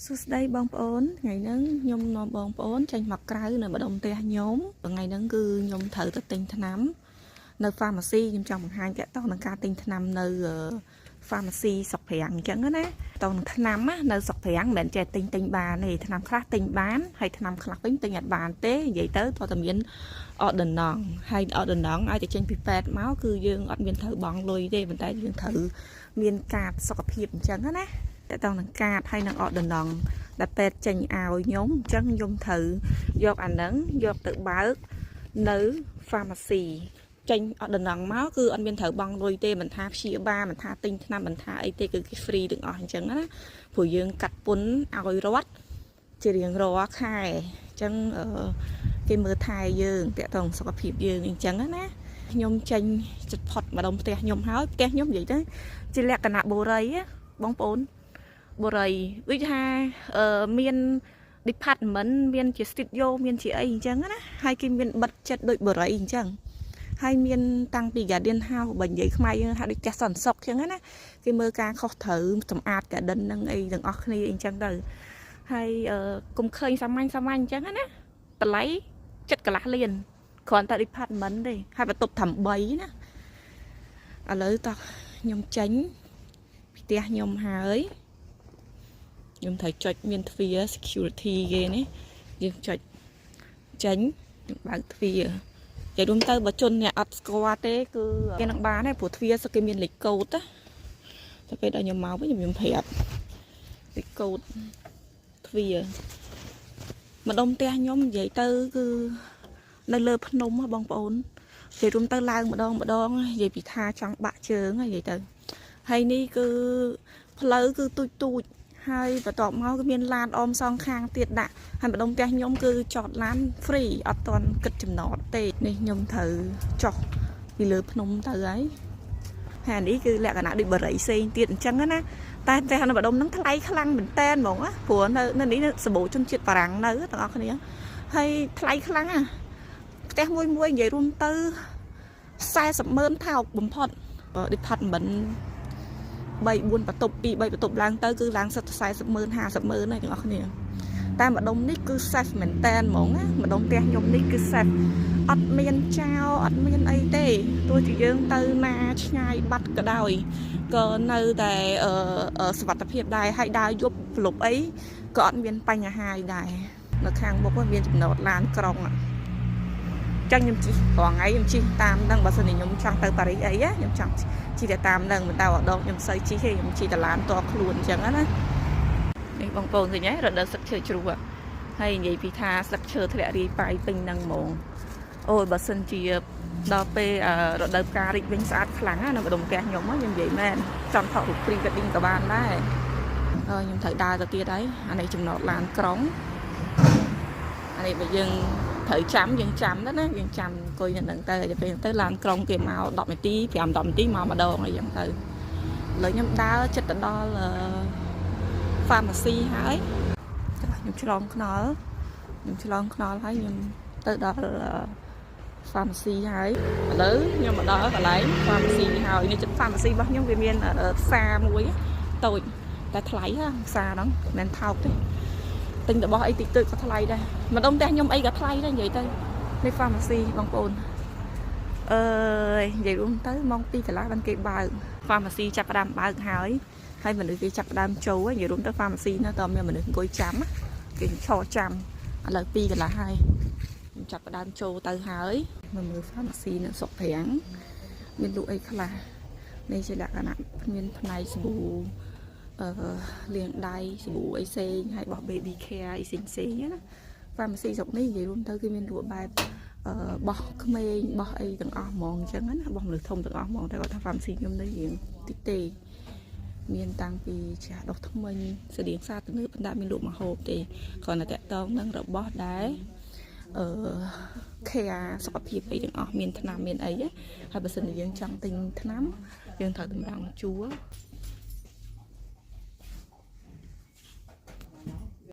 សួស្តីបងប្អូនថ្ងៃហ្នឹងខ្ញុំនាំបងប្អូនចេញមកក្រៅនៅម្ដុំផ្ទះខ្ញុំថ្ងៃហ្នឹងគឺខ្ញុំត្រូវទៅទិញថ្នាំនៅ pharmacy ខ្ញុំចង់បង្ហាញតាក់ទងនឹងការទិញថ្នាំនៅ pharmacy ស្រុកប្រាំងអញ្ចឹងណាតោះនឹងថ្នាំនៅស្រុកប្រាំងមិនមែនចេះទិញបានទេថ្នាំខ្លះទិញបានហើយថ្នាំខ្លះវិញទិញអត់បានទេនិយាយទៅតើតមានអដណងហើយអដណងឲ្យតែចេញពីពេទ្យមកគឺយើងអត់មានត្រូវបង់លុយទេប៉ុន្តែយើងត្រូវមានកាតសុខភាពអញ្ចឹងណាតែតោះនឹងកាតហើយនឹងអដណងដែលពេទ្យចេញឲ្យខ្ញុំអញ្ចឹងខ្ញុំត្រូវយកអាហ្នឹងយកទៅបើកនៅ pharmacy ចេញអត់ដំណងមកគឺអត់មានត្រូវបង់លុយទេមិនថាព្យាបាលមិនថាទិញថ្នាំមិនថាអីទេគឺគេ free ទាំងអស់អញ្ចឹងណាព្រោះយើងកាត់ពន្ធឲ្យរដ្ឋជារៀងរាល់ខែអញ្ចឹងគេមើលថែយើងតាក់ទងសុខភាពយើងអញ្ចឹងណាខ្ញុំចេញចិត្តផុតម្ដុំផ្ទះខ្ញុំហើយផ្ទះខ្ញុំនិយាយទៅជាលក្ខណៈបូរីបងប្អូនបូរីដូចថាមាន department មានជា studio មានជាអីអញ្ចឹងណាហើយគេមានបិទចិត្តដូចបូរីអញ្ចឹងហើយមានតាំងពី Garden House បើនិយាយខ្មែរយើងថាដូចចាស់សន្តិសុខអញ្ចឹងណាគេមើលការខុសត្រូវសម្អាត Garden នឹងអីទាំងអស់គ្នាអញ្ចឹងទៅហើយកុំឃើញសាមញ្ញអញ្ចឹងណាតម្លៃចិត្តកន្លះលានគ្រាន់តែ department ទេហើយបន្ទប់ត្រឹម3ណាឥឡូវតោះខ្ញុំចេញផ្ទះខ្ញុំហើយខ្ញុំត្រូវចុចមានទ្វារ security គេនេះយើងចុចចេញបើកទ្វារនិយាយរួមទៅបើជនអ្នកអត់ស្គាល់ទេគឺគេនឹងបានទេព្រោះទ្វារគេមានលេខកូដតែពេលដល់ខ្ញុំមកវិញខ្ញុំប្រាប់លេខកូដទ្វារម្ដុំផ្ទះខ្ញុំនិយាយទៅគឺនៅលើភ្នំបងប្អូននិយាយរួមទៅឡើងម្ដងនិយាយពីថាចង់បាក់ជើងនិយាយទៅហើយនេះគឺផ្លូវគឺទូចហើយបន្ទាប់មកគឺមានឡានអមសងខាងទៀតដាក់ហើយម្ដុំផ្ទះខ្ញុំគឺចតឡាន free អត់ទាន់គិតចំណតទេនេះខ្ញុំត្រូវចុះពីលើភ្នំទៅហើយហើយនេះគឺលក្ខណៈដូចបរិយផ្សេងទៀតអញ្ចឹងណាតែផ្ទះនៅម្ដុំហ្នឹងថ្លៃខ្លាំងមែនតែនហ្មងណាព្រោះនៅនេះសម្បូរជនជាតិបារាំងនៅទាំងអស់គ្នាហើយថ្លៃខ្លាំងណាផ្ទះមួយនិយាយរួមទៅ40,000ថោកបំផុត department 3-4 បន្ទប់ 2-3 បន្ទប់ឡើងទៅគឺឡើងសិត40,000 50,000ហើយទាំងអស់គ្នាតែម្ដុំនេះគឺ safe មែនតែនហ្មងណាម្ដុំផ្ទះខ្ញុំនេះគឺ safe អត់មានចោលអត់មានអីទេទោះជាយើងទៅណាឆ្ងាយបាត់ក៏ដោយក៏នៅតែសុវត្ថិភាពដែរហើយដើរយប់ប្រលប់អីក៏អត់មានបញ្ហាអីដែរនៅខាងមុខមានចំណតឡានក្រុងចឹងខ្ញុំជិះរាល់ថ្ងៃខ្ញុំជិះតាមហ្នឹងបើសិនជាខ្ញុំចង់ទៅប៉ារីសអីខ្ញុំចង់ជិះទៅតាមហ្នឹងមិនទៅដងខ្ញុំសូវជិះទេខ្ញុំជិះតឡានតខ្លួនអញ្ចឹងណានេះបងប្អូនឃើញហើយរដូវស្លឹកឈើជ្រុះហើយនិយាយពីថាស្លឹកឈើធ្លាក់រាយប៉ាយពេញហ្នឹងហ្មងអូយបើសិនជាដល់ពេលរដូវកាលរីកវិញស្អាតខ្លាំងណានៅម្ដុំផ្ទះខ្ញុំខ្ញុំនិយាយមែនចង់ថតរូប pre wedding ក៏បានដែរខ្ញុំត្រូវដើរទៅទៀតហើយអានេះចំណតឡានក្រុងអានេះបើយើងត្រូវយើងចាំទៅណាយើងចាំអង្គុយនៅហ្នឹងទៅពេលទៅឡានក្រុងគេមក10នាទី5-10នាទីមកម្ដងអីចឹងទៅឥឡូវខ្ញុំដើរចិត្តទៅដល់ pharmacy ហើយខ្ញុំឆ្លងខ្នល់ហើយខ្ញុំទៅដល់ pharmacy ហើយឥឡូវខ្ញុំមកដល់កន្លែង pharmacy ហើយនេះចិត្ត pharmacy របស់ខ្ញុំវាមានផ្សារមួយតូចតែថ្លៃណាផ្សារហ្នឹងមិនមែនថោកទេទិញរបស់អីតិចតួចក៏ថ្លៃដែរម្ដុំផ្ទះខ្ញុំអីក៏ថ្លៃដែរនិយាយទៅនេះ pharmacy បងប្អូននិយាយរួមទៅម៉ោង 2 កន្លះបានគេបើក pharmacy ចាប់ផ្ដើមបើកហើយមនុស្សគេចាប់ផ្ដើមចូលនិយាយរួមទៅ pharmacy នៅតើមានមនុស្សអង្គុយចាំគេឈរចាំឥឡូវ 2 កន្លះហើយខ្ញុំចាប់ផ្ដើមចូលទៅហើយមើល pharmacy នៅស្រុកប្រាំងមានលក់អីខ្លះនេះជាលក្ខណៈមានផ្នែកសាប៊ូលាងដៃសាប៊ូអីផ្សេងហើយបោះ baby care អីផ្សេងណា pharmacy ស្រុកនេះនិយាយរួមទៅគឺមានលក់បែបបោះក្មេងបោះអីទាំងអស់ហ្មងអញ្ចឹងណាបោះមនុស្សធំទាំងអស់ហ្មងតែគាត់ថា pharmacy ខ្ញុំនេះរៀងតិចទេមានតាំងពីចាស់ដុសថ្មិញស្តៀងសាទំនើបប៉ុន្តែមានលក់ម្ហូបទេគ្រាន់តែតាក់ទងនឹងរបស់ដែរcare សុខភាពអីទាំងអស់មានថ្នាំមានអីហើយបើសិនជាយើងចង់ទិញថ្នាំយើងត្រូវតម្រង់ជួរ